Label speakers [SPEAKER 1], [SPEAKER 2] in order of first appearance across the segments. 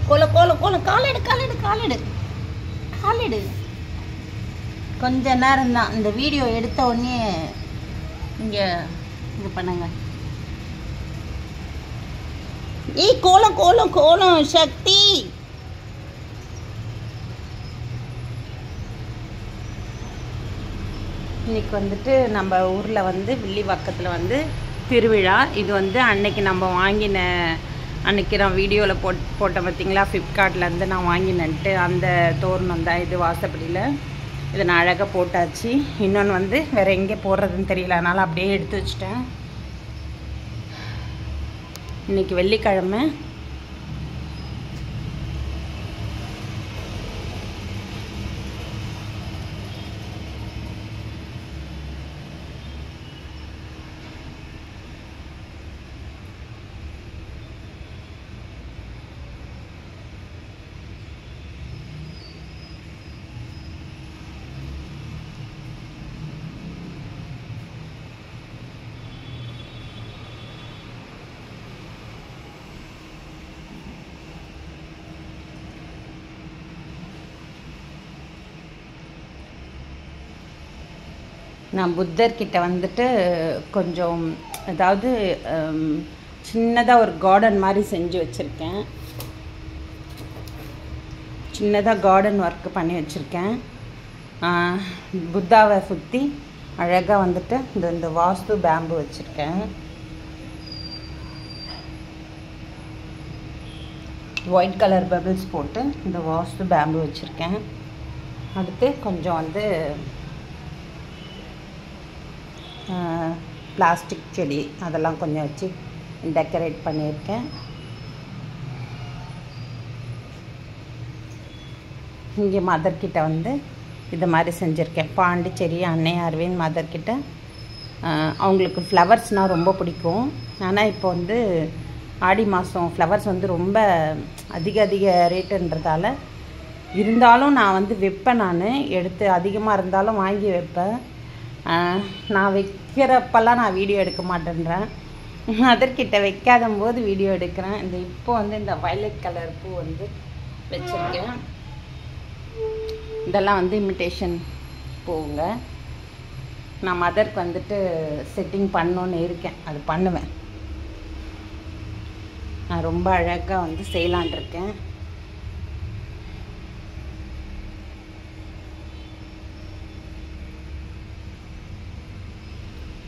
[SPEAKER 1] கோல கோல கோல காலெடு காலெடு காலெடு காலெடு. கொஞ்ச நேரம் தான், இந்த வீடியோ எடுத்த உடனே இங்கே இது பண்ணுங்க. ஏய் கோலம் கோலம் கோலம் சக்தி. இன்னைக்கு வந்துட்டு நம்ம ஊரில் வந்து வில்லிவாக்கத்தில் வந்து திருவிழா. இது வந்து அன்னைக்கு நம்ம வாங்கின, அன்றைக்கி நான் வீடியோவில் போட்டேன் பார்த்தீங்களா, ஃப்ளிப்கார்ட்லேருந்து நான் வாங்கினேன்ட்டு அந்த தோரணம் தான் இது. வாசப்படியில் இதை நான் அழகாக போட்டாச்சு. இன்னொன்று வந்து வேறு எங்கே போடுறதுன்னு தெரியல, அதனால் அப்படியே எடுத்து வச்சிட்டேன். இன்றைக்கி வெள்ளிக்கிழமை. நான் புத்தர்கிட்ட வந்துட்டு கொஞ்சம் அதாவது சின்னதாக ஒரு கார்டன் மாதிரி செஞ்சு வச்சுருக்கேன். சின்னதாக கார்டன் ஒர்க்கு பண்ணி வச்சுருக்கேன். புத்தாவை சுற்றி அழகாக வந்துட்டு இந்த வாஸ்து பேம்பு வச்சுருக்கேன். ஒயிட் கலர் பபிள்ஸ் போட்டு இந்த வாஸ்து பேம்பு வச்சுருக்கேன். அடுத்து கொஞ்சம் வந்து பிளாஸ்டிக் செடி அதெல்லாம் கொஞ்சம் வச்சு டெக்கரேட் பண்ணியிருக்கேன். இங்கே மதர்கிட்ட வந்து இது மாதிரி செஞ்சுருக்கேன். பாண்டிச்சேரி அன்னை அரவிந்த் மதர்கிட்ட அவங்களுக்கு ஃப்ளவர்ஸ்னால் ரொம்ப பிடிக்கும். ஆனால் இப்போ வந்து ஆடி மாதம் ஃப்ளவர்ஸ் வந்து ரொம்ப அதிக ரேட்டுன்றதால, இருந்தாலும் நான் வந்து வைப்பேன். நான் எடுத்து அதிகமாக இருந்தாலும் வாங்கி வைப்பேன். நான் வைக்கிறப்பெல்லாம் நான் வீடியோ எடுக்க மாட்டேன்றேன். அதற்கிட்ட வைக்காத போது வீடியோ எடுக்கிறேன். இந்த இப்போ வந்து இந்த வயலட் கலர் பூ வந்து வச்சுருக்கேன். இதெல்லாம் வந்து இமிட்டேஷன் பூங்க. நான் மதருக்கு வந்துட்டு செட்டிங் பண்ணணுன்னு இருக்கேன், அது பண்ணுவேன். நான் ரொம்ப அழகாக வந்து செய்யலான் இருக்கேன்.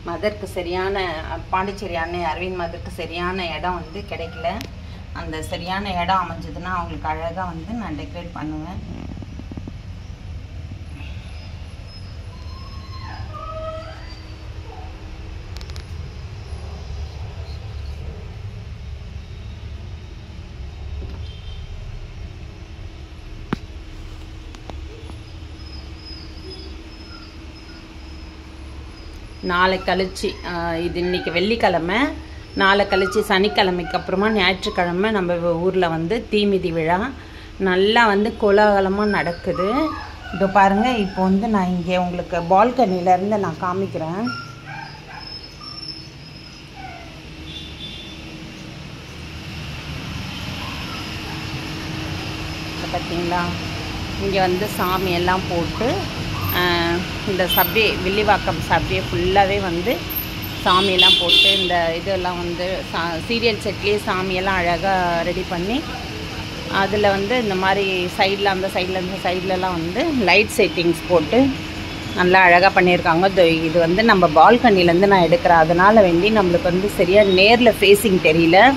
[SPEAKER 1] மதருக்கு சரியான, பாண்டிச்சேரி அன்னை அரவிந்த் மதருக்கு சரியான இடம் வந்து கிடைக்கல. அந்த சரியான இடம் அமைஞ்சதுன்னா அவங்களுக்கு அழகாக வந்து நான் டெக்கரேட் பண்ணுவேன். நாளை கழிச்சு, இது இன்றைக்கி வெள்ளிக்கிழமை, நாளை கழிச்சு சனிக்கிழமைக்கு அப்புறமா ஞாயிற்றுக்கிழமை நம்ம ஊரில் வந்து தீமிதி விழா நல்லா வந்து கோலாகலமாக நடக்குது. இதோ பாருங்கள், இப்போ வந்து நான் இங்கே உங்களுக்கு பால்கனிலேருந்து நான் காமிக்கிறேன். பார்த்தீங்களா, இங்கே வந்து சாமியெல்லாம் போட்டு இந்த சப்வே வில்லிவாக்கம் சப்வே ஃபுல்லாகவே வந்து சாமியெல்லாம் போட்டு இந்த இதெல்லாம் வந்து சீரியல் செட்லேயே சாமியெல்லாம் அழகாக ரெடி பண்ணி அதில் வந்து இந்த மாதிரி சைடில் அந்த சைடில் இந்த சைட்லலாம் வந்து லைட் செட்டிங்ஸ் போட்டு நல்லா அழகாக பண்ணியிருக்காங்க. இது வந்து நம்ம பால்கனிலேருந்து நான் எடுக்கிறேன், அதனால் வேண்டி நம்மளுக்கு வந்து சரியாக நேரில் ஃபேஸிங் தெரியல.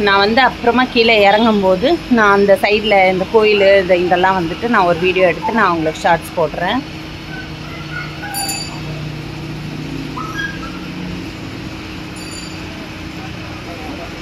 [SPEAKER 1] நான் வந்து அப்புறமா கீழே இறங்கும்போது நான் அந்த சைடில் இந்த கோயில் இதெல்லாம் வந்துட்டு நான் ஒரு வீடியோ எடுத்து நான் உங்களுக்கு ஷார்ட்ஸ் போடுறேன்.